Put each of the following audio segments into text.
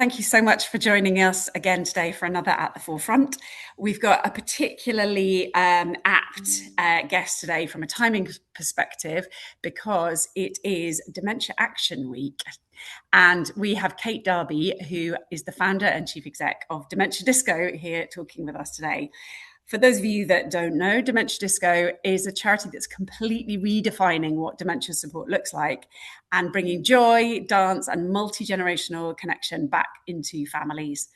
Thank you so much for joining us again today for another At the Forefront. We've got a particularly apt guest today from a timing perspective because it is Dementia Action Week. And we have Kate Darby, who is the founder and chief exec of Dementia Disco, here talking with us today. For those of you that don't know, Dementia Disco is a charity that's completely redefining what dementia support looks like and bringing joy, dance, and multi-generational connection back into families.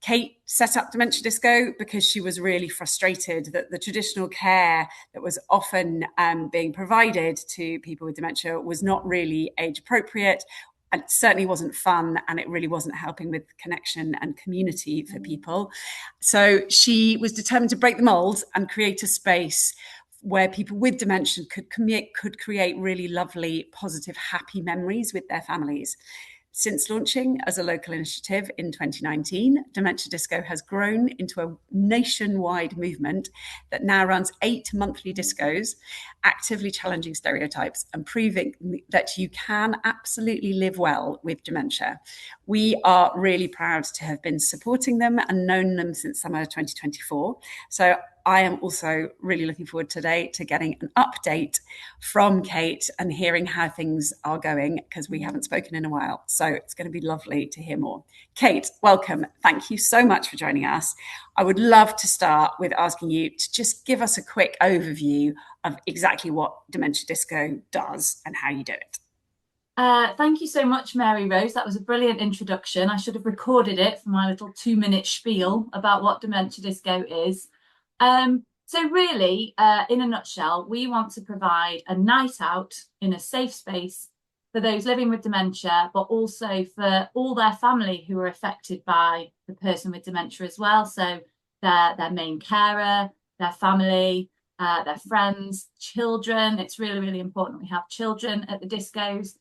Kate set up Dementia Disco because she was really frustrated that the traditional care that was often being provided to people with dementia was not really age appropriate, and it certainly wasn't fun, and it really wasn't helping with connection and community for people. So she was determined to break the mold and create a space where people with dementia could create really lovely, positive, happy memories with their families. Since launching as a local initiative in 2019, Dementia Disco has grown into a nationwide movement that now runs 8 monthly discos, actively challenging stereotypes and proving that you can absolutely live well with dementia. We are really proud to have been supporting them and known them since summer 2024. So I am also really looking forward today to getting an update from Kate and hearing how things are going, because we haven't spoken in a while. So it's going to be lovely to hear more. Kate, welcome. Thank you so much for joining us. I would love to start with asking you to just give us a quick overview of exactly what Dementia Disco does and how you do it. Thank you so much, Mary Rose. That was a brilliant introduction. I should have recorded it for my little 2-minute spiel about what Dementia Disco is. So really, in a nutshell, we want to provide a night out in a safe space for those living with dementia, but also for all their family who are affected by the person with dementia as well. So their main carer, their family, their friends, children. It's really, really important we have children at the discos.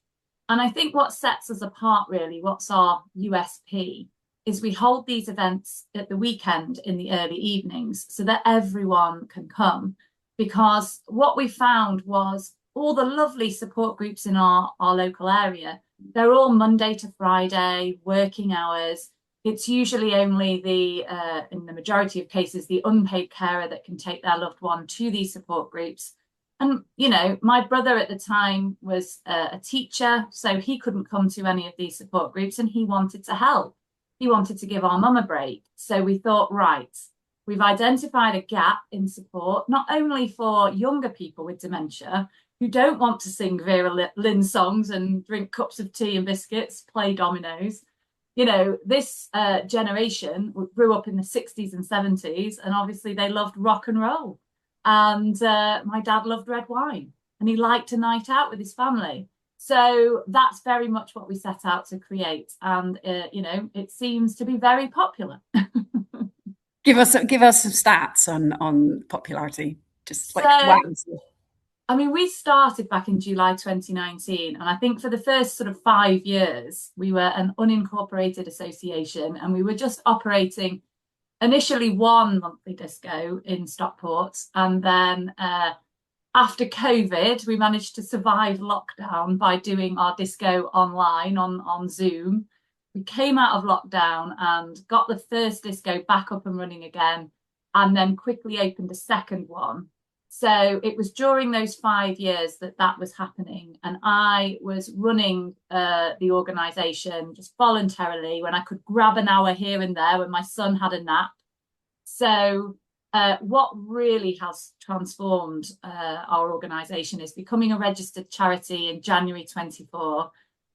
And I think what sets us apart, really, what's our USP, is we hold these events at the weekend in the early evenings so that everyone can come. Because what we found was all the lovely support groups in our local area, they're all Monday to Friday, working hours. It's usually only in the majority of cases, the unpaid carer that can take their loved one to these support groups. And, my brother at the time was a teacher, so he couldn't come to any of these support groups and he wanted to help. He wanted to give our mum a break. So we thought, right, we've identified a gap in support, not only for younger people with dementia who don't want to sing Vera Lynn songs and drink cups of tea and biscuits, play dominoes. This generation grew up in the 60s and 70s, and obviously they loved rock and roll. And my dad loved red wine and he liked a night out with his family. So that's very much what we set out to create. And, it seems to be very popular. Give us some stats on popularity. Just like, So, wow. we started back in July 2019. And I think for the first sort of 5 years, we were an unincorporated association and we were just operating initially one monthly disco in Stockport. And then after COVID, we managed to survive lockdown by doing our disco online on Zoom. We came out of lockdown and got the first disco back up and running again, and then quickly opened a second one. So it was during those 5 years that was happening. And I was running the organisation just voluntarily when I could grab an hour here and there when my son had a nap. So what really has transformed our organisation is becoming a registered charity in January 24.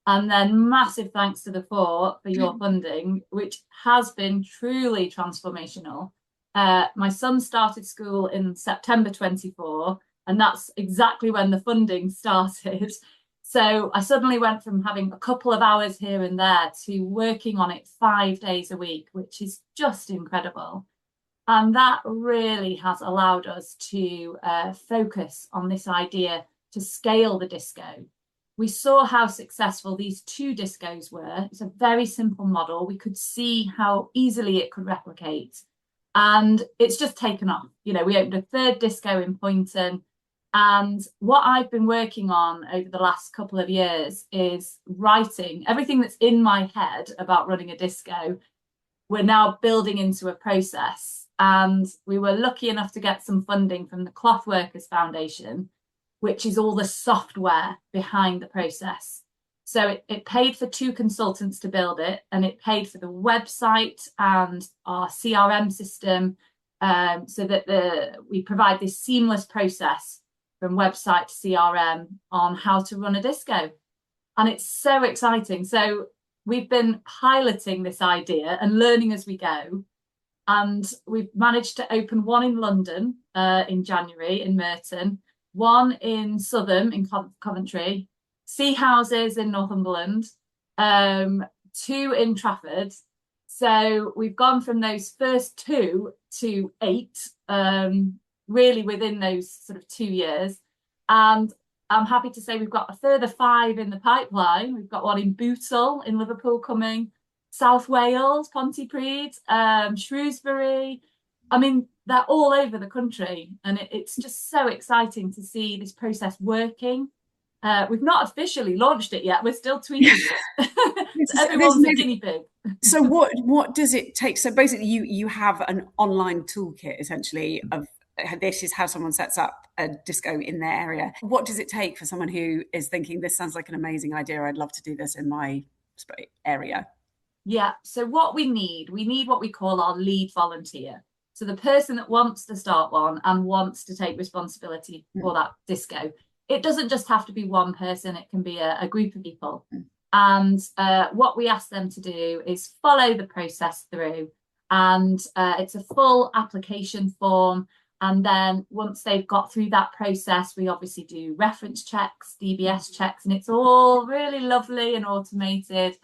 And then massive thanks to the Four for your funding, which has been truly transformational. My son started school in September 24, and that's exactly when the funding started. So I suddenly went from having a couple of hours here and there to working on it 5 days a week, which is just incredible. And that really has allowed us to focus on this idea to scale the disco. We saw how successful these 2 discos were. It's a very simple model. We could see how easily it could replicate. And it's just taken off. We opened a 3rd disco in Poynton, And what I've been working on over the last couple of years is writing everything that's in my head about running a disco. We're now building into a process. And we were lucky enough to get some funding from the Cloth Workers Foundation, which is all the software behind the process. So it paid for 2 consultants to build it, and it paid for the website and our CRM system, so that we provide this seamless process from website to CRM on how to run a disco. And it's so exciting. So we've been piloting this idea and learning as we go. And we've managed to open one in London in January in Merton, one in Southam in Coventry, Sea Houses in Northumberland, 2 in Trafford. So we've gone from those first 2 to 8, really within those sort of 2 years. And I'm happy to say we've got a further 5 in the pipeline. We've got one in Bootle in Liverpool coming, South Wales, Pontypridd, Shrewsbury. I mean, they're all over the country, and it's just so exciting to see this process working. We've not officially launched it yet. We're still tweaking it. So everyone's a guinea pig. So what does it take? So basically, you have an online toolkit essentially of this is how someone sets up a disco in their area. What does it take for someone who is thinking this sounds like an amazing idea? I'd love to do this in my area. Yeah. So what we need what we call our lead volunteer. So the person that wants to start one and wants to take responsibility for that disco. It doesn't just have to be one person. It can be a group of people. And what we ask them to do is follow the process through. And it's a full application form. And then once they've got through that process, we obviously do reference checks, DBS checks, and it's all really lovely and automated.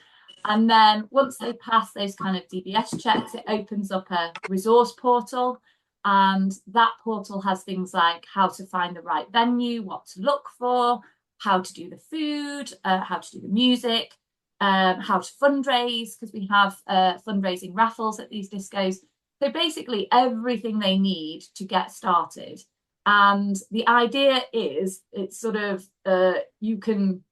And then once they pass those kind of DBS checks, it opens up a resource portal. And that portal has things like how to find the right venue, what to look for, how to do the food, how to do the music, how to fundraise, because we have fundraising raffles at these discos. So basically everything they need to get started. And the idea is it's sort of you can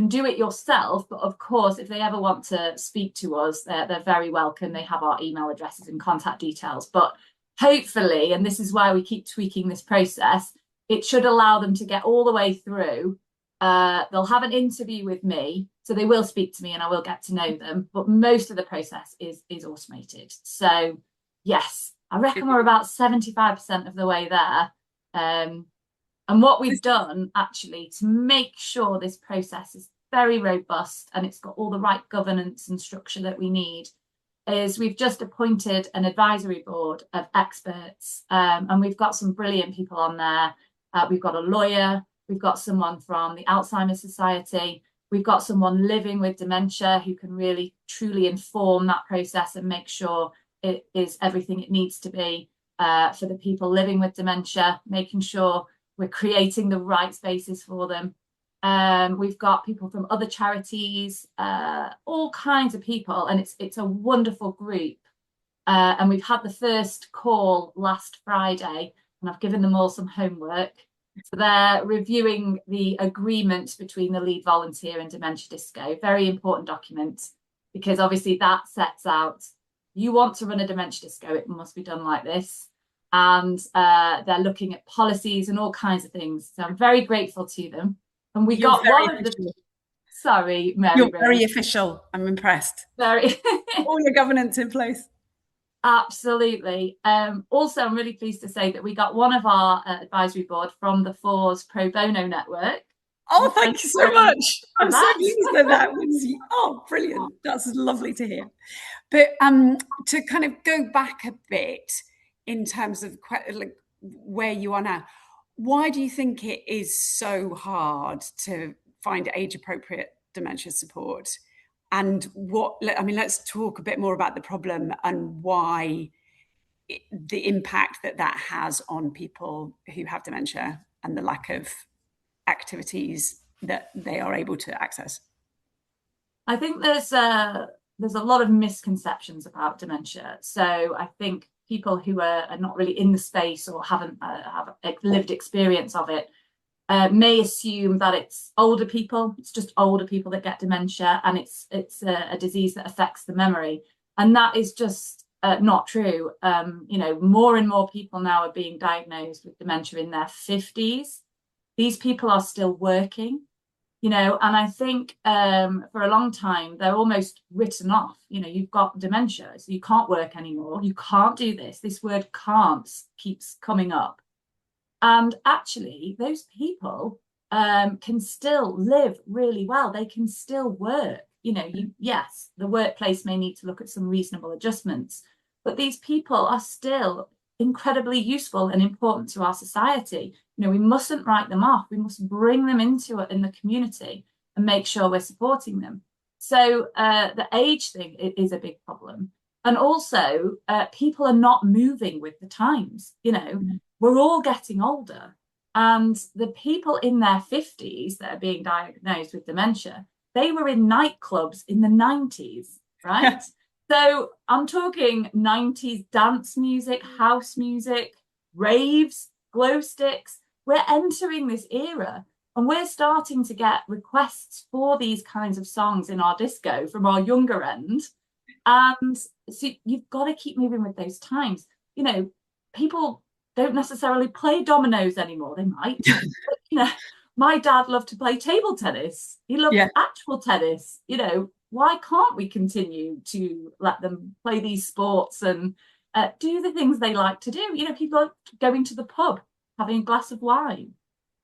do it yourself, but of course, if they ever want to speak to us, they're very welcome. They have our email addresses and contact details. But hopefully, and this is why we keep tweaking this process, it should allow them to get all the way through. They'll have an interview with me, so they will speak to me and I will get to know them. But most of the process is automated. So yes, I reckon we're about 75% of the way there. And what we've done actually to make sure this process is very robust and it's got all the right governance and structure that we need is we've just appointed an advisory board of experts, and we've got some brilliant people on there. We've got a lawyer, we've got someone from the Alzheimer's Society, we've got someone living with dementia who can really truly inform that process and make sure it is everything it needs to be for the people living with dementia, making sure we're creating the right spaces for them. We've got people from other charities, all kinds of people, and it's a wonderful group. And we've had the first call last Friday, and I've given them all some homework. So they're reviewing the agreement between the lead volunteer and Dementia Disco, very important document, because obviously that sets out, you want to run a dementia disco, it must be done like this. And they're looking at policies and all kinds of things. So I'm very grateful to them. And we got one of the... Sorry, Mary. You're very official. I'm impressed. Very. All your governance in place. Absolutely. Also, I'm really pleased to say that we got one of our advisory board from the Fours Pro Bono Network. Oh, thank you so much. I'm so pleased that was, brilliant. That's lovely to hear. But to kind of go back a bit in terms of like where you are now, why do you think it is so hard to find age-appropriate dementia support? And let's talk a bit more about the problem and why the impact that has on people who have dementia and the lack of activities that they are able to access. I think there's a lot of misconceptions about dementia. So I think people who are not really in the space or haven't have lived experience of it may assume that it's older people. It's just older people that get dementia, and it's a disease that affects the memory, and that is just not true. More and more people now are being diagnosed with dementia in their 50s. These people are still working, and I think for a long time they're almost written off. You've got dementia, so you can't work anymore. You can't do this. This word can't keeps coming up. And actually, those people can still live really well. They can still work. Yes, the workplace may need to look at some reasonable adjustments, but these people are still incredibly useful and important to our society. We mustn't write them off. We must bring them into it in the community and make sure we're supporting them. So the age thing is a big problem. And also, people are not moving with the times. We're all getting older. And the people in their 50s that are being diagnosed with dementia, they were in nightclubs in the 90s, right? So I'm talking 90s dance music, house music, raves, glow sticks. We're entering this era, and we're starting to get requests for these kinds of songs in our disco from our younger end. And so you've got to keep moving with those times. People don't necessarily play dominoes anymore. They might. But, my dad loved to play table tennis. He loved actual tennis. Why can't we continue to let them play these sports and do the things they like to do? People are going to the pub, having a glass of wine,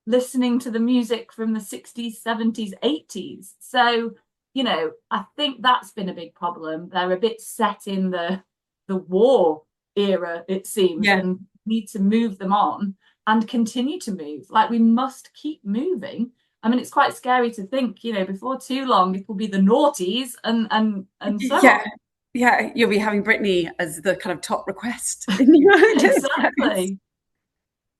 listening to the music from the 60s, 70s, 80s. So, I think that's been a big problem. They're a bit set in the war era, it seems, and need to move them on and continue to move. Like, we must keep moving. I mean, it's quite scary to think, before too long it will be the noughties and so on. Yeah, you'll be having Britney as the kind of top request in your Exactly.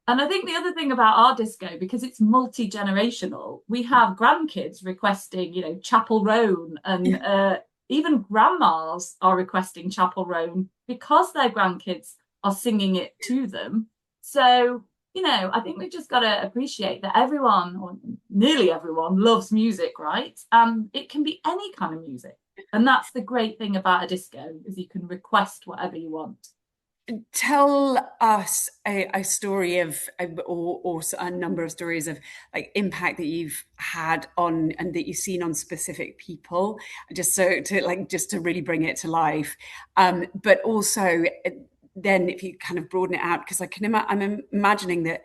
And I think the other thing about our disco, because it's multi-generational, we have grandkids requesting, Chapel Roan, and even grandmas are requesting Chapel Roan because their grandkids are singing it to them. So, I think we've just got to appreciate that everyone, or nearly everyone, loves music, right? And it can be any kind of music. And that's the great thing about a disco, is you can request whatever you want. Tell us a story of, or a number of stories of like impact that you've had on and that you've seen on specific people, just to really bring it to life. But also then if you kind of broaden it out, because I'm imagining that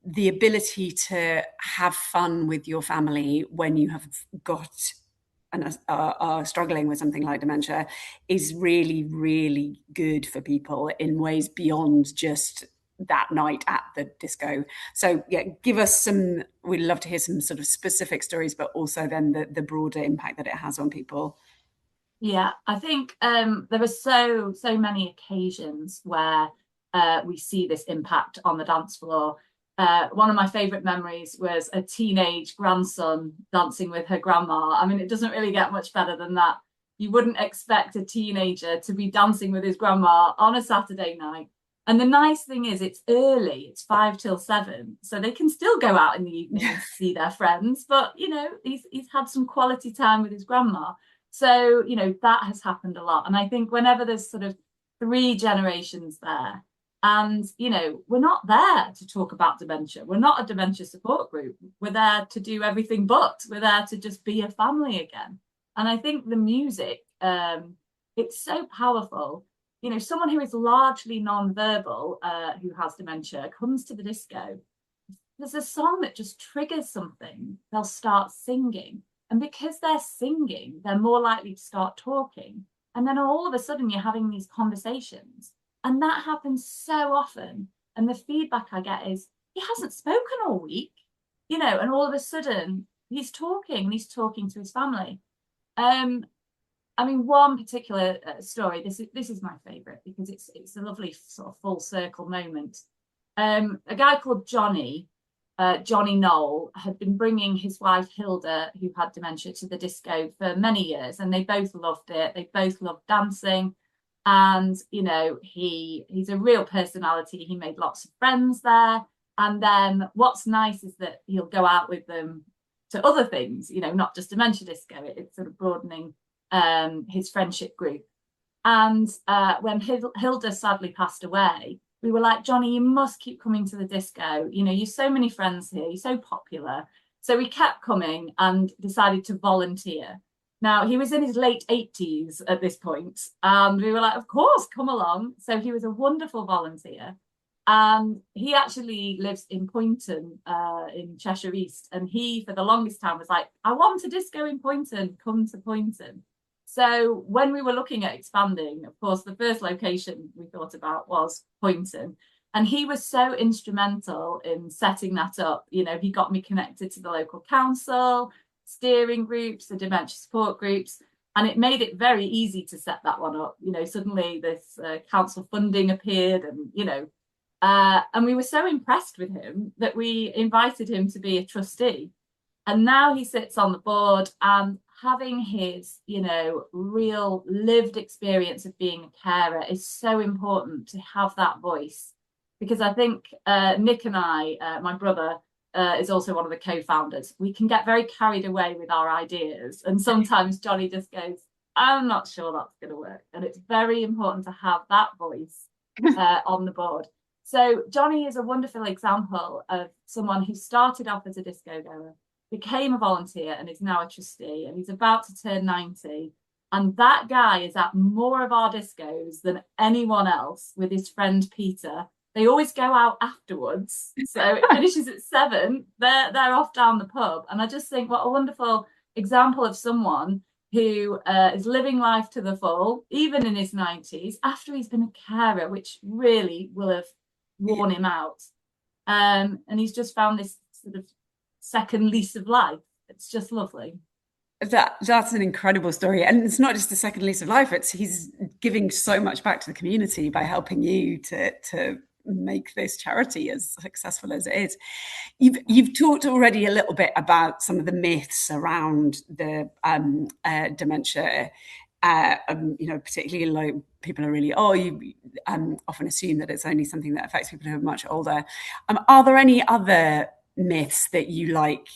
the ability to have fun with your family when you have got and are struggling with something like dementia is really, really good for people in ways beyond just that night at the disco. So give us we'd love to hear some sort of specific stories, but also then the broader impact that it has on people. Yeah, I think there are so many occasions where we see this impact on the dance floor. One of my favorite memories was a teenage grandson dancing with her grandma. I mean, it doesn't really get much better than that. You wouldn't expect a teenager to be dancing with his grandma on a Saturday night. And the nice thing is it's early, it's 5 till 7. So they can still go out in the evening and see their friends. But, he's had some quality time with his grandma. So, that has happened a lot. And I think whenever there's sort of 3 generations there, and, we're not there to talk about dementia. We're not a dementia support group. We're there to do everything but. We're there to just be a family again. And I think the music, it's so powerful. Someone who is largely non-verbal, who has dementia, comes to the disco. There's a song that just triggers something. They'll start singing. And because they're singing, they're more likely to start talking. And then all of a sudden, you're having these conversations. And that happens so often. And the feedback I get is, he hasn't spoken all week, and all of a sudden he's talking to his family. I mean, one particular story, this is my favorite because it's a lovely sort of full circle moment. A guy called Johnny Knoll had been bringing his wife Hilda, who had dementia, to the disco for many years, and they both loved it. They both loved dancing. And, he's a real personality. He made lots of friends there. And then what's nice is that he'll go out with them to other things, you know, not just dementia disco. It's sort of broadening his friendship group. And when Hilda sadly passed away, we were like, Johnny, you must keep coming to the disco. You know, you're so many friends here, you're so popular. So we kept coming and decided to volunteer. Now, he was in his late 80s at this point, and we were like, of course, come along. So he was a wonderful volunteer. And he actually lives in Poynton in Cheshire East. And he, for the longest time, was like, I want a disco in Poynton, come to Poynton. So when we were looking at expanding, of course, the first location we thought about was Poynton. And he was so instrumental in setting that up. You know, he got me connected to the local council, steering groups, the dementia support groups, and it made it very easy to set that one up. You know, suddenly this council funding appeared, and, you know, and we were so impressed with him that we invited him to be a trustee. And now he sits on the board, and having his, you know, real lived experience of being a carer is so important to have that voice. Because I think Nick and I, my brother, is also one of the co-founders. We can get very carried away with our ideas. And sometimes Johnny just goes, I'm not sure that's going to work. And it's very important to have that voice on the board. So Johnny is a wonderful example of someone who started off as a disco goer, became a volunteer, and is now a trustee, and he's about to turn 90. And that guy is at more of our discos than anyone else with his friend Peter. They always go out afterwards. So it finishes at 7. They're off down the pub. And I just think what a wonderful example of someone who is living life to the full, even in his 90s, after he's been a carer, which really will have worn him out. And he's just found this sort of second lease of life. It's just lovely. That's an incredible story, and it's not just a second lease of life. It's he's giving so much back to the community by helping you to make this charity as successful as it is. You've talked already a little bit about some of the myths around the dementia. You know, particularly like people are really, you often assume that it's only something that affects people who are much older. Are there any other myths that you like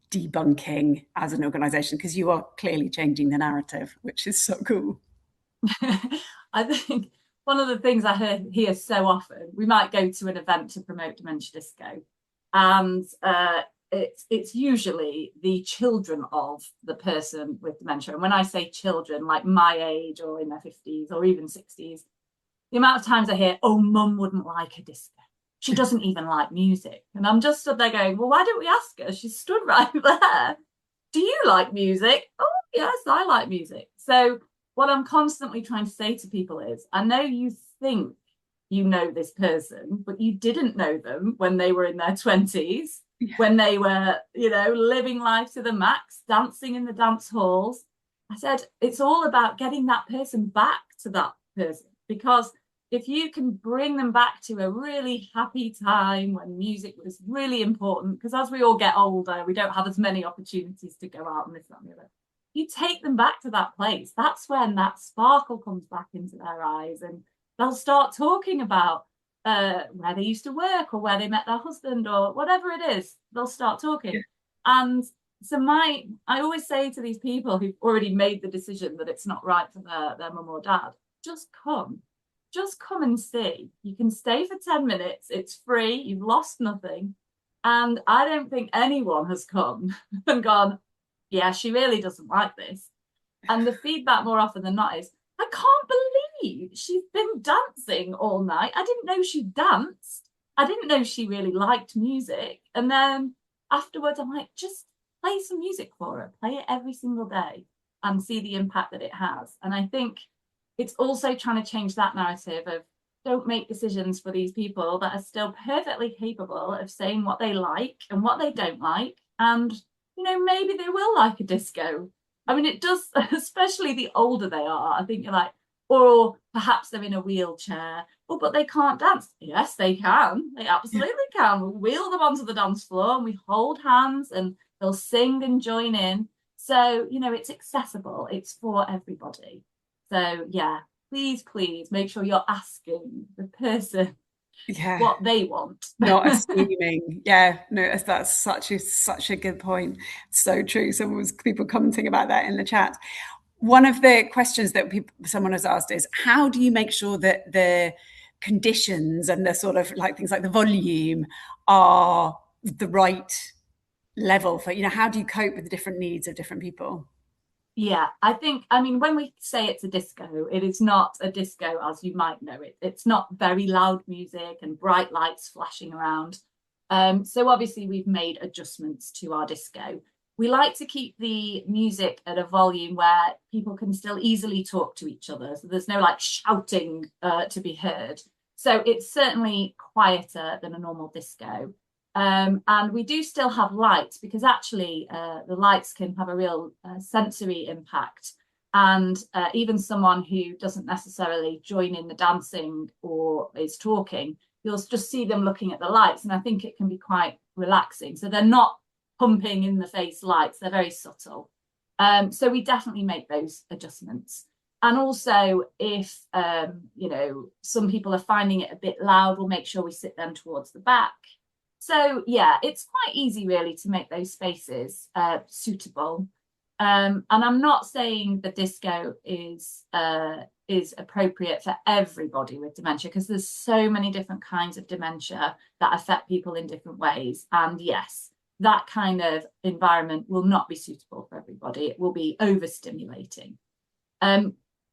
debunking as an organization? Because you are clearly changing the narrative, which is so cool. I think one of the things I hear so often, we might go to an event to promote dementia disco, and it's usually the children of the person with dementia. And when I say children, like my age or in their 50s or even 60s, the amount of times I hear, oh, mum wouldn't like a disco. She doesn't even like music. And I'm just stood there going, well, why don't we ask her? She stood right there. Do you like music? Oh, yes, I like music. So what I'm constantly trying to say to people is, I know you think you know this person, but you didn't know them when they were in their 20s, when they were, you know, living life to the max, dancing in the dance halls. I said, it's all about getting that person back to that person, because if you can bring them back to a really happy time when music was really important, because as we all get older, we don't have as many opportunities to go out and this, that, and the other. You take them back to that place. That's when that sparkle comes back into their eyes, and they'll start talking about where they used to work or where they met their husband or whatever it is. They'll start talking. Yeah. And so I always say to these people who've already made the decision that it's not right for their mum or dad, just come and see. You can stay for 10 minutes. It's free. You've lost nothing. And I don't think anyone has come and gone, yeah, she really doesn't like this. And the feedback more often than not is, I can't believe she's been dancing all night. I didn't know she danced. I didn't know she really liked music. And then afterwards, I'm like, just play some music for her. Play it every single day and see the impact that it has. And I think it's also trying to change that narrative of, don't make decisions for these people that are still perfectly capable of saying what they like and what they don't like. And, you know, maybe they will like a disco. I mean, it does, especially the older they are. I think you're like, or perhaps they're in a wheelchair. Oh, but they can't dance. Yes, they can. They absolutely can. We'll wheel them onto the dance floor and we hold hands and they'll sing and join in. So, you know, it's accessible. It's for everybody. So, yeah, please make sure you're asking the person Yeah. what they want. Not assuming. Yeah, no, that's such a good point. So true. People commenting about that in the chat. One of the questions that someone has asked is, how do you make sure that the conditions and the sort of like things like the volume are the right level for, how do you cope with the different needs of different people? Yeah, I mean, when we say it's a disco, it is not a disco as you might know it. It's not very loud music and bright lights flashing around. So obviously we've made adjustments to our disco. We like to keep the music at a volume where people can still easily talk to each other. So there's no like shouting to be heard. So it's certainly quieter than a normal disco. And we do still have lights because actually the lights can have a real sensory impact. And even someone who doesn't necessarily join in the dancing or is talking, you'll just see them looking at the lights. And I think it can be quite relaxing. So they're not pumping in the face lights, they're very subtle. So we definitely make those adjustments. And also, if some people are finding it a bit loud, we'll make sure we sit them towards the back. So yeah, it's quite easy really to make those spaces suitable. And I'm not saying the disco is appropriate for everybody with dementia because there's so many different kinds of dementia that affect people in different ways. And yes, that kind of environment will not be suitable for everybody. It will be overstimulating.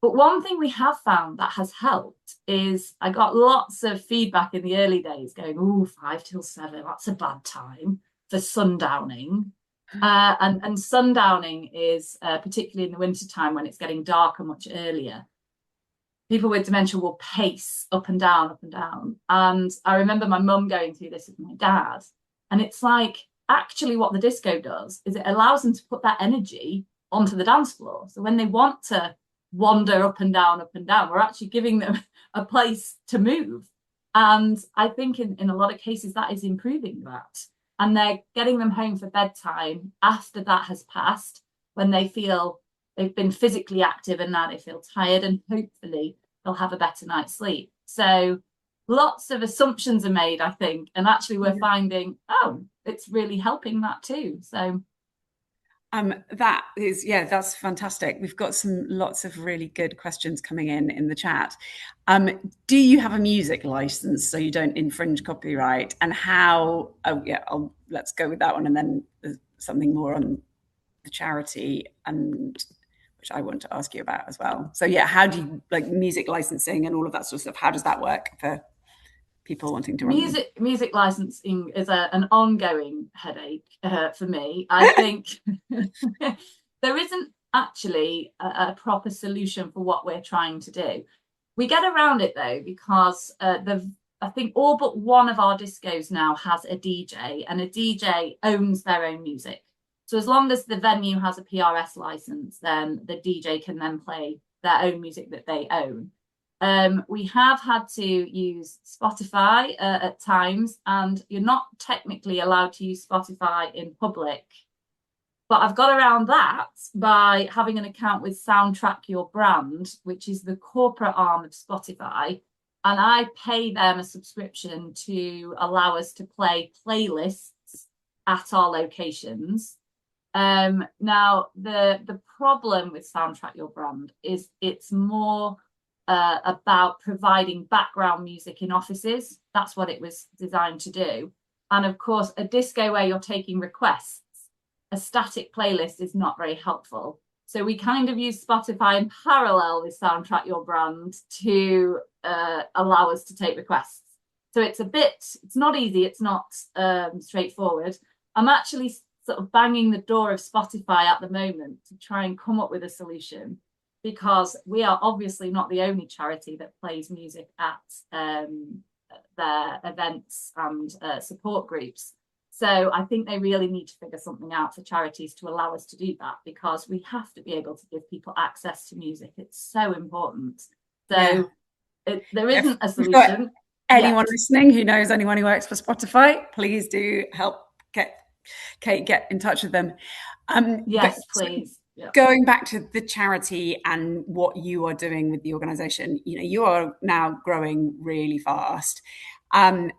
But one thing we have found that has helped is I got lots of feedback in the early days going, oh, 5 till 7, that's a bad time for sundowning. And sundowning is particularly in the wintertime when it's getting darker much earlier. People with dementia will pace up and down, up and down. And I remember my mum going through this with my dad. And it's like, actually what the disco does is it allows them to put that energy onto the dance floor. So when they want to wander up and down, we're actually giving them a place to move. And I think in a lot of cases that is improving that. And they're getting them home for bedtime after that has passed, when they feel they've been physically active and now they feel tired, and hopefully they'll have a better night's sleep. So lots of assumptions are made, I think. And actually we're finding, oh, it's really helping that too. So that's fantastic. We've got lots of really good questions coming in the chat. Do you have a music license so you don't infringe copyright? And how? Oh yeah, let's go with that one, and then there's something more on the charity, and which I want to ask you about as well. So yeah, how do you like music licensing and all of that sort of stuff? How does that work for people wanting to run music licensing is an ongoing headache for me. I think there isn't actually a proper solution for what we're trying to do. We get around it though because I think all but one of our discos now has a DJ, and a DJ owns their own music. So as long as the venue has a PRS license, then the DJ can then play their own music that they own. We have had to use Spotify at times, and you're not technically allowed to use Spotify in public. But I've got around that by having an account with Soundtrack Your Brand, which is the corporate arm of Spotify. And I pay them a subscription to allow us to play playlists at our locations. Now, the problem with Soundtrack Your Brand is it's more about providing background music in offices. That's what it was designed to do. And of course, a disco where you're taking requests, a static playlist is not very helpful. So we kind of use Spotify in parallel with Soundtrack Your Brand to allow us to take requests. So it's not easy, it's not straightforward. I'm actually sort of banging the door of Spotify at the moment to try and come up with a solution, because we are obviously not the only charity that plays music at their events and support groups. So I think they really need to figure something out for charities to allow us to do that, because we have to be able to give people access to music. It's so important. So there isn't a solution. Anyone listening who knows anyone who works for Spotify, please do help Kate get in touch with them. Yes, please. Going back to the charity and what you are doing with the organization, you are now growing really fast. and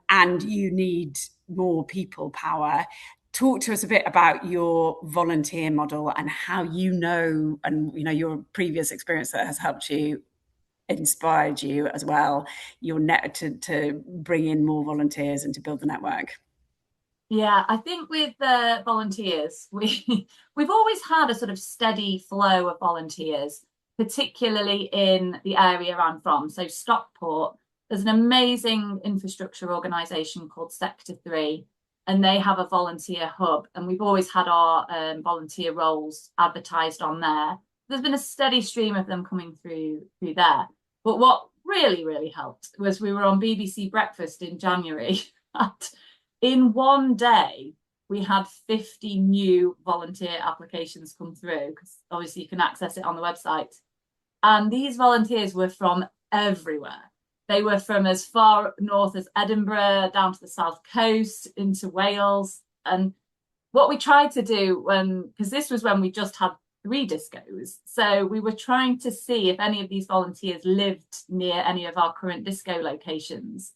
you need more people power. Talk to us a bit about your volunteer model and how and your previous experience that has helped you, inspired you as well, your net to bring in more volunteers and to build the network. Yeah, I think with the volunteers, we've always had a sort of steady flow of volunteers, particularly in the area I'm from. So Stockport, there's an amazing infrastructure organisation called Sector 3, and they have a volunteer hub, and we've always had our volunteer roles advertised on there. There's been a steady stream of them coming through there. But what really, really helped was we were on BBC Breakfast in January. In one day, we had 50 new volunteer applications come through, because obviously you can access it on the website. And these volunteers were from everywhere. They were from as far north as Edinburgh, down to the south coast, into Wales. And what we tried to do because this was when we just had 3 discos, so we were trying to see if any of these volunteers lived near any of our current disco locations.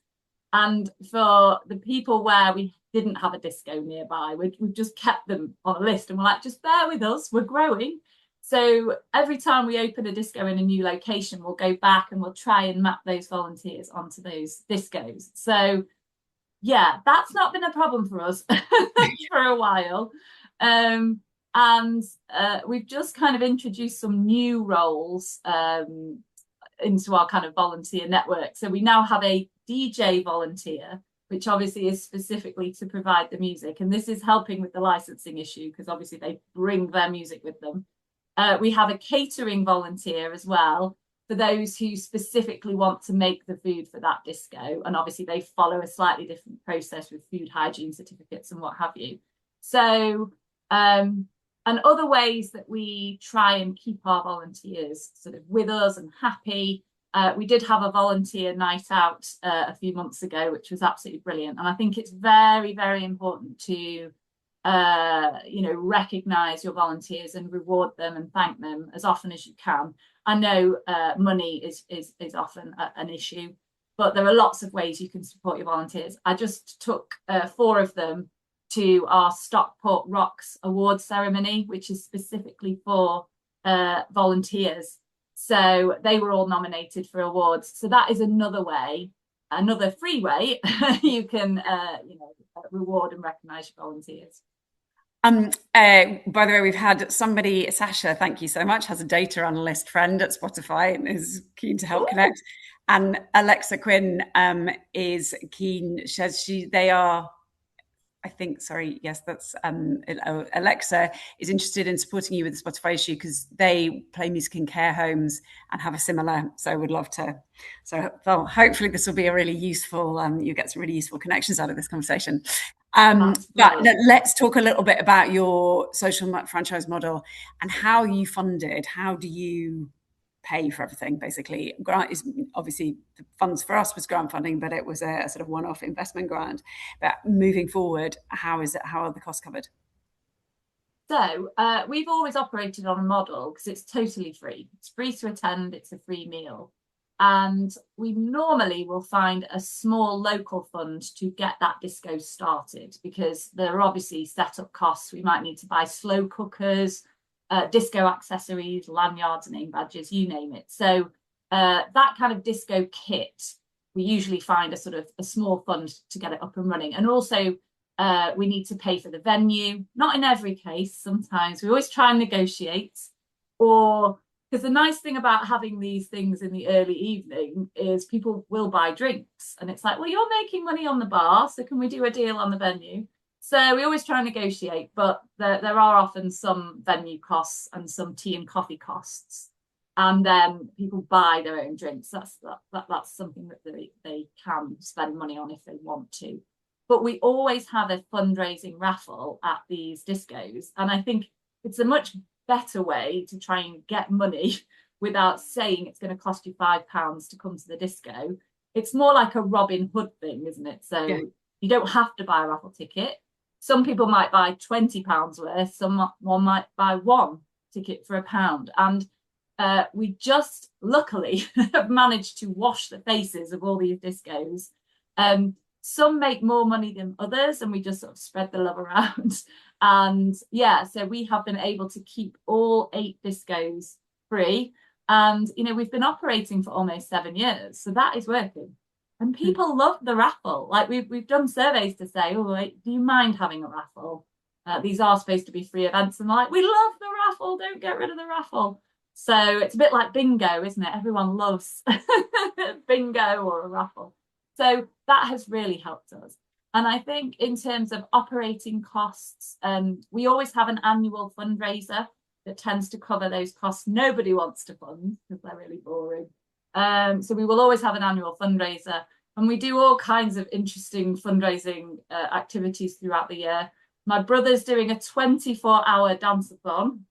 And for the people where we didn't have a disco nearby, we've just kept them on a list, and we're like, just bear with us, we're growing. So every time we open a disco in a new location, we'll go back and we'll try and map those volunteers onto those discos. So yeah, that's not been a problem for us for a while. And we've just kind of introduced some new roles into our kind of volunteer network. So we now have a DJ volunteer, which obviously is specifically to provide the music. And this is helping with the licensing issue, because obviously they bring their music with them. We have a catering volunteer as well, for those who specifically want to make the food for that disco. And obviously they follow a slightly different process with food hygiene certificates and what have you. So, and other ways that we try and keep our volunteers sort of with us and happy. We did have a volunteer night out a few months ago, which was absolutely brilliant. And I think it's very, very important to, recognise your volunteers and reward them and thank them as often as you can. I know money is often an issue, but there are lots of ways you can support your volunteers. I just took 4 of them to our Stockport Rocks Awards ceremony, which is specifically for volunteers. So they were all nominated for awards. So that is another way, another free way you can, reward and recognise your volunteers. By the way, we've had somebody, Sasha, thank you so much, has a data analyst friend at Spotify and is keen to help connect. And Alexa Quinn is keen. They are, I think, sorry, yes, that's Alexa is interested in supporting you with the Spotify issue, because they play music in care homes and have a similar, so would love to. So well, hopefully this will be a really useful, you get some really useful connections out of this conversation. But let's talk a little bit about your social franchise model and how you fund it. How do you pay for everything? Basically, grant is obviously the funds for us was grant funding, but it was a sort of one-off investment grant. But moving forward, how are the costs covered? So we've always operated on a model because it's totally free. It's free to attend, it's a free meal. And we normally will find a small local fund to get that disco started, because there are obviously setup costs. We might need to buy slow cookers, disco accessories, lanyards, name badges, you name it. So that kind of disco kit, we usually find a sort of a small fund to get it up and running. And also we need to pay for the venue. Not in every case, sometimes we always try and negotiate, or because the nice thing about having these things in the early evening is people will buy drinks, and it's like, well, you're making money on the bar, so can we do a deal on the venue? So we always try and negotiate, but there are often some venue costs and some tea and coffee costs, and then people buy their own drinks. That's something that they can spend money on if they want to. But we always have a fundraising raffle at these discos, and I think it's a much better way to try and get money without saying it's going to cost you £5 to come to the disco. It's more like a Robin Hood thing, isn't it? So yeah, you don't have to buy a raffle ticket. Some people might buy £20 worth, someone might buy 1 ticket for £1. And we just luckily have managed to wash the faces of all these discos. Some make more money than others, and we just sort of spread the love around. And yeah, so we have been able to keep all 8 discos free. And, we've been operating for almost 7 years. So that is working. And people love the raffle. Like we've done surveys to say, oh, wait, do you mind having a raffle? These are supposed to be free events. And like, we love the raffle. Don't get rid of the raffle. So it's a bit like bingo, isn't it? Everyone loves bingo or a raffle. So that has really helped us. And I think in terms of operating costs, we always have an annual fundraiser that tends to cover those costs nobody wants to fund because they're really boring. So we will always have an annual fundraiser, and we do all kinds of interesting fundraising activities throughout the year. My brother's doing a 24-hour dance-a-thon.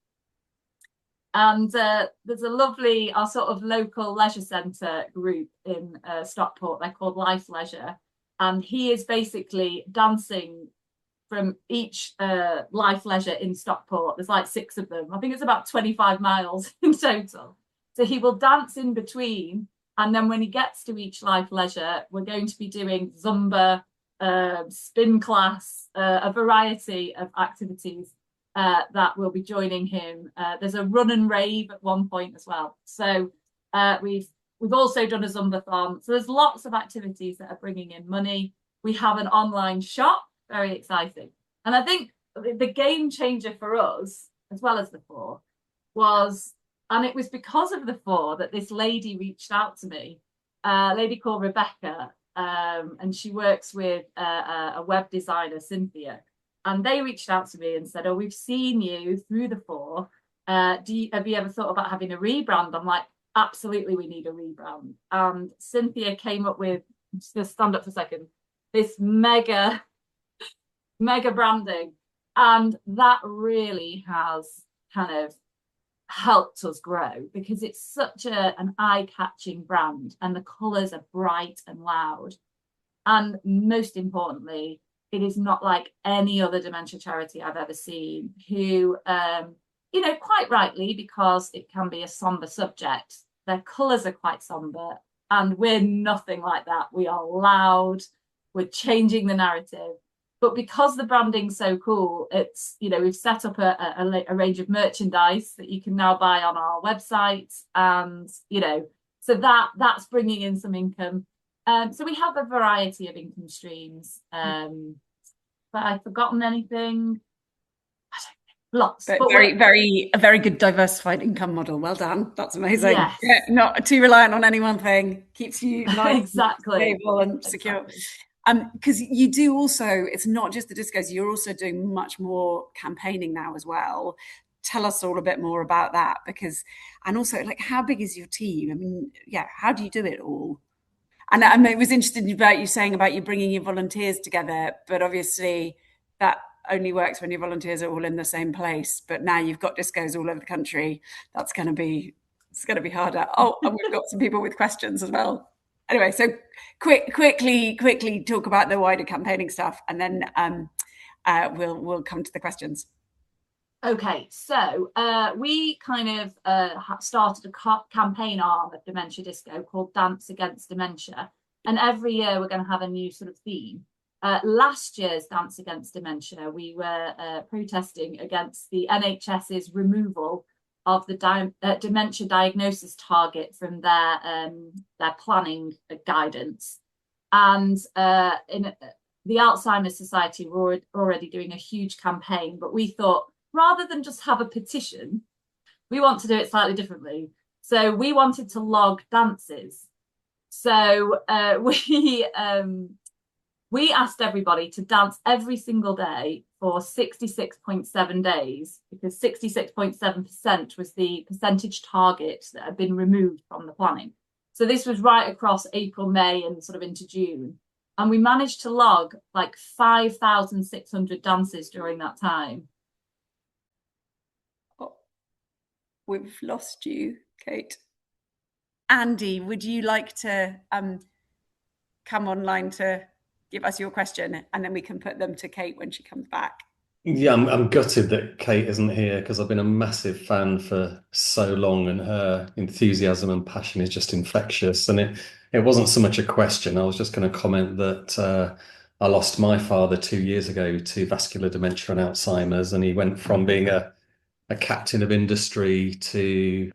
And there's a lovely, our sort of local leisure centre group in Stockport. They're called Life Leisure. And he is basically dancing from each Life Leisure in Stockport. There's like 6 of them. I think it's about 25 miles in total. So he will dance in between. And then when he gets to each Life Leisure, we're going to be doing Zumba, spin class, a variety of activities that will be joining him. There's a run and rave at one point as well. So we've also done a Zumbathon. So there's lots of activities that are bringing in money. We have an online shop, very exciting. And I think the game changer for us, as well as the 4, was, and it was because of the 4 that this lady reached out to me, a lady called Rebecca, and she works with a web designer, Cynthia. And they reached out to me and said, oh, we've seen you through the 4. Have you ever thought about having a rebrand? I'm like, absolutely, we need a rebrand. And Cynthia came up with, just stand up for a second, this mega branding. And that really has kind of helped us grow because it's such an eye-catching brand, and the colours are bright and loud. And most importantly, it is not like any other dementia charity I've ever seen who, quite rightly, because it can be a somber subject, their colours are quite somber, and we're nothing like that. We are loud, we're changing the narrative. But because the branding's so cool, it's, we've set up a range of merchandise that you can now buy on our website. And, so that's bringing in some income. So we have a variety of income streams. But I've forgotten anything. I don't know. Lots. But a very good diversified income model. Well done. That's amazing. Yes. Yeah, not too reliant on any one thing. Keeps you nice, exactly, stable and secure. Because you do also, it's not just the discos, you're also doing much more campaigning now as well. Tell us all a bit more about that, and also, like, how big is your team? I mean, yeah, how do you do it all? And it was interesting about you saying about you bringing your volunteers together, but obviously that only works when your volunteers are all in the same place. But now you've got discos all over the country. It's going to be harder. Oh, and we've got some people with questions as well. Anyway, so quickly talk about the wider campaigning stuff, and then we'll come to the questions. Okay, so we kind of started a campaign arm of Dementia Disco called Dance Against Dementia. And every year we're going to have a new sort of theme. Last year's Dance Against Dementia, we were protesting against the NHS's removal of the dementia diagnosis target from their planning guidance. And in the Alzheimer's Society, we're already doing a huge campaign, but we thought, rather than just have a petition, we want to do it slightly differently. So we wanted to log dances. So we asked everybody to dance every single day for 66.7 days, because 66.7% was the percentage target that had been removed from the planning. So this was right across April, May, and sort of into June. And we managed to log like 5,600 dances during that time. We've lost you, Kate. Andy, would you like to come online to give us your question, and then we can put them to Kate when she comes back? Yeah, I'm gutted that Kate isn't here because I've been a massive fan for so long, and her enthusiasm and passion is just infectious. And it wasn't so much a question. I was just going to comment that I lost my father 2 years ago to vascular dementia and Alzheimer's, and he went from being a captain of industry to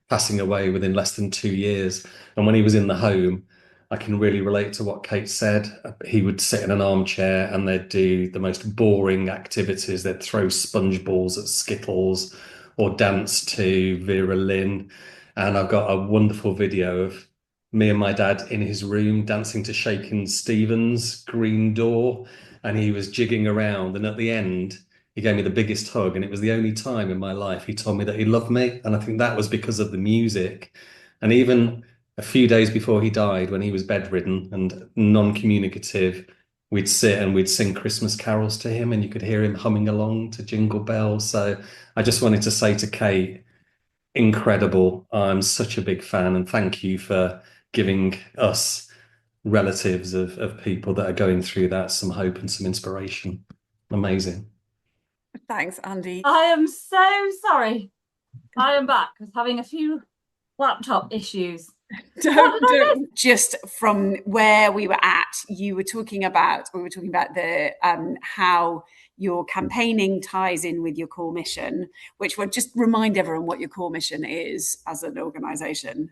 passing away within less than 2 years. And when he was in the home, I can really relate to what Kate said. He would sit in an armchair and they'd do the most boring activities. They'd throw sponge balls at Skittles or dance to Vera Lynn. And I've got a wonderful video of me and my dad in his room dancing to Shakin' Stevens' Green Door. And he was jigging around. And at the end, he gave me the biggest hug. And it was the only time in my life he told me that he loved me. And I think that was because of the music. And even a few days before he died, when he was bedridden and non-communicative, we'd sit and we'd sing Christmas carols to him, and you could hear him humming along to Jingle Bells. So I just wanted to say to Kate, incredible. I'm such a big fan, and thank you for giving us relatives of people that are going through that some hope and some inspiration. Amazing. Thanks, Andy. I am so sorry. I am back. I was having a few laptop issues. What did I miss? Don't just from where we were at, we were talking about the how your campaigning ties in with your core mission, which would just remind everyone what your core mission is as an organization.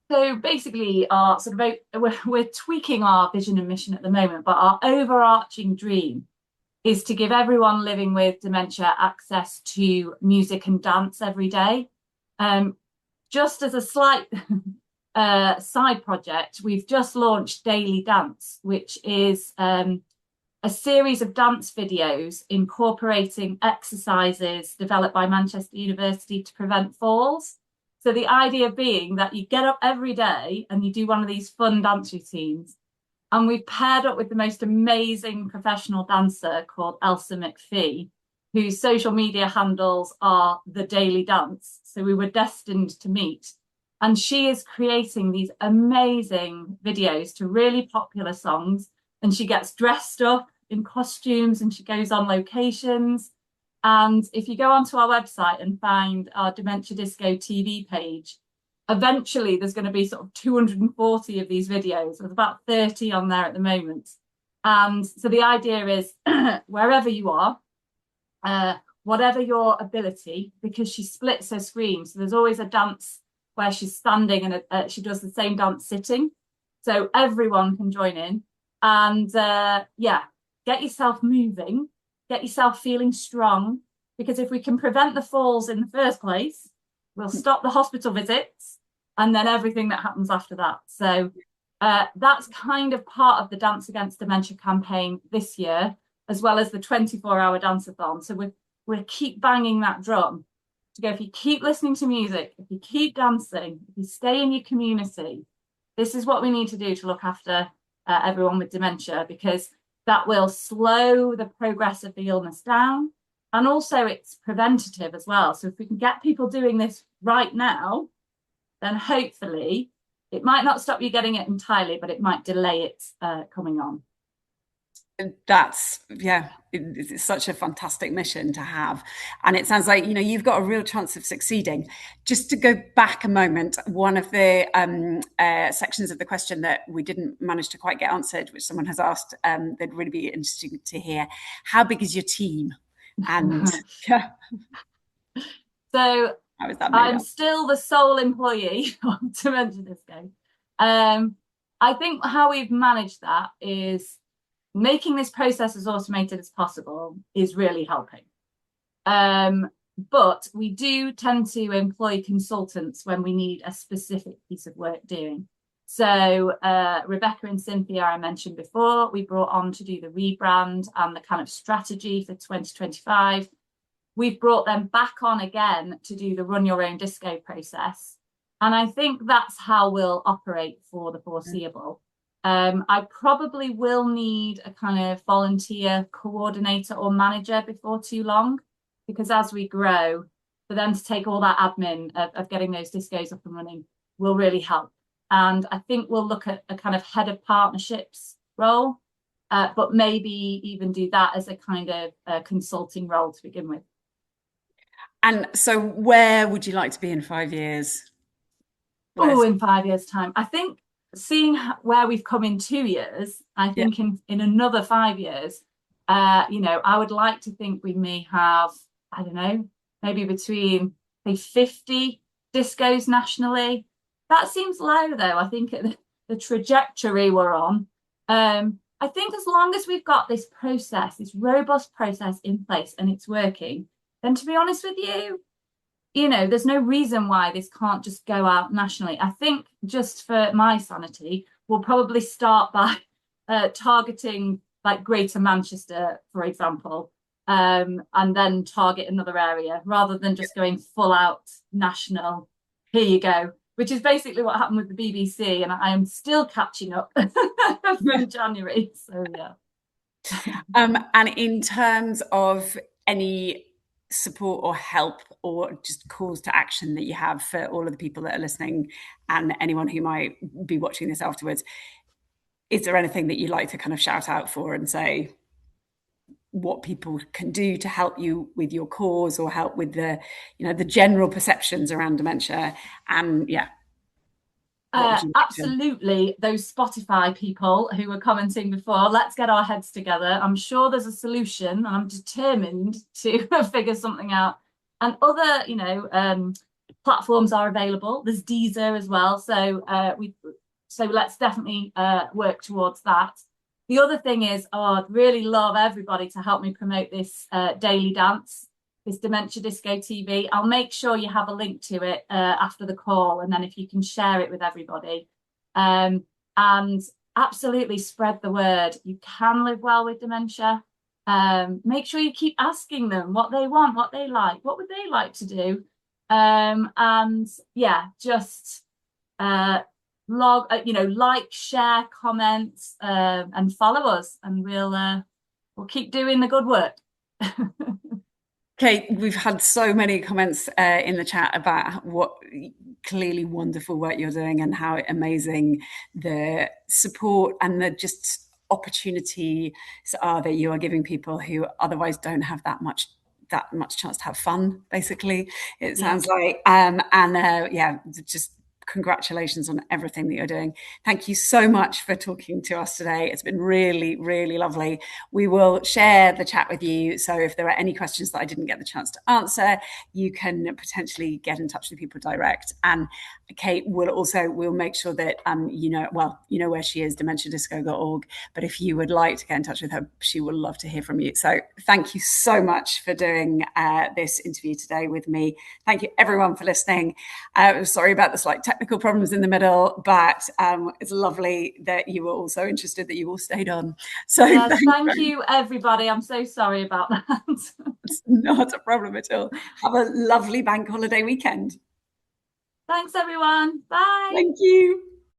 So basically, our sort of we're tweaking our vision and mission at the moment, but our overarching dream is to give everyone living with dementia access to music and dance every day. Just as a slight side project, we've just launched Daily Dance, which is a series of dance videos incorporating exercises developed by Manchester University to prevent falls. So the idea being that you get up every day and you do one of these fun dance routines. And we've paired up with the most amazing professional dancer called Elsa McPhee, whose social media handles are The Daily Dance. So we were destined to meet. And she is creating these amazing videos to really popular songs. And she gets dressed up in costumes and she goes on locations. And if you go onto our website and find our Dementia Disco TV page, eventually there's going to be sort of 240 of these videos. There's about 30 on there at the moment. And so the idea is wherever you are, whatever your ability, because she splits her screen. So there's always a dance where she's standing and she does the same dance sitting. So everyone can join in and yeah, get yourself moving, get yourself feeling strong, because if we can prevent the falls in the first place, we'll stop the hospital visits and then everything that happens after that. So that's kind of part of the Dance Against Dementia campaign this year, as well as the 24-hour dance-a-thon. So we'll keep banging that drum to go, if you keep listening to music, if you keep dancing, if you stay in your community, this is what we need to do to look after everyone with dementia, because that will slow the progress of the illness down. And also it's preventative as well. So if we can get people doing this right now, then hopefully it might not stop you getting it entirely, but it might delay it coming on. That's, yeah, it's such a fantastic mission to have. And it sounds like, you've got a real chance of succeeding. Just to go back a moment, one of the sections of the question that we didn't manage to quite get answered, which someone has asked, they'd really be interesting to hear. How big is your team? And yeah, So how is that made I'm up? still the sole employee of Dementia Disco. I think how we've managed that is making this process as automated as possible is really helping. But we do tend to employ consultants when we need a specific piece of work doing. So Rebecca and Cynthia, I mentioned before, we brought on to do the rebrand and the kind of strategy for 2025. We've brought them back on again to do the run your own disco process. And I think that's how we'll operate for the foreseeable. I probably will need a kind of volunteer coordinator or manager before too long, because as we grow, for them to take all that admin of getting those discos up and running will really help. And I think we'll look at a kind of head of partnerships role. but maybe even do that as a kind of consulting role to begin with. And so where would you like to be in 5 years? Oh, in 5 years' time. I think seeing where we've come in 2 years, I think in another 5 years, I would like to think we may have, I don't know, maybe between, say, 50 discos nationally. That seems low, though. I think the trajectory we're on. I think as long as we've got this process, this robust process in place and it's working, then to be honest with you, there's no reason why this can't just go out nationally. I think just for my sanity, we'll probably start by targeting like Greater Manchester, for example, and then target another area rather than just going full out national. Here you go, which is basically what happened with the BBC, and I am still catching up from January. So yeah. And in terms of any support or help or just calls to action that you have for all of the people that are listening and anyone who might be watching this afterwards, is there anything that you'd like to kind of shout out for and say what people can do to help you with your cause or help with the general perceptions around dementia? And absolutely, those Spotify people who were commenting before, let's get our heads together. I'm sure there's a solution, and I'm determined to figure something out. And other, platforms are available. There's Deezer as well, so let's definitely work towards that. The other thing is, I'd really love everybody to help me promote this daily dance, this Dementia Disco TV. I'll make sure you have a link to it after the call, and then if you can share it with everybody. And absolutely spread the word. You can live well with dementia. Make sure you keep asking them what they want, what they like, what would they like to do. Just like, share, comment, and follow us, and we'll keep doing the good work. Kate, we've had so many comments in the chat about what clearly wonderful work you're doing and how amazing the support and the just opportunities are that you are giving people who otherwise don't have that much chance to have fun, basically, it sounds like. Just congratulations on everything that you're doing. Thank you so much for talking to us today. It's been really, really lovely. We will share the chat with you. So if there are any questions that I didn't get the chance to answer, you can potentially get in touch with people direct. And Kate we'll make sure that, you know where she is, dementiadisco.org. But if you would like to get in touch with her, she would love to hear from you. So thank you so much for doing this interview today with me. Thank you everyone for listening. Sorry about the slight technical problems in the middle, but it's lovely that you were also interested, that you all stayed on. So yes, thank you everybody. I'm so sorry about that. It's not a problem at all. Have a lovely bank holiday weekend. Thanks everyone. Bye. Thank you.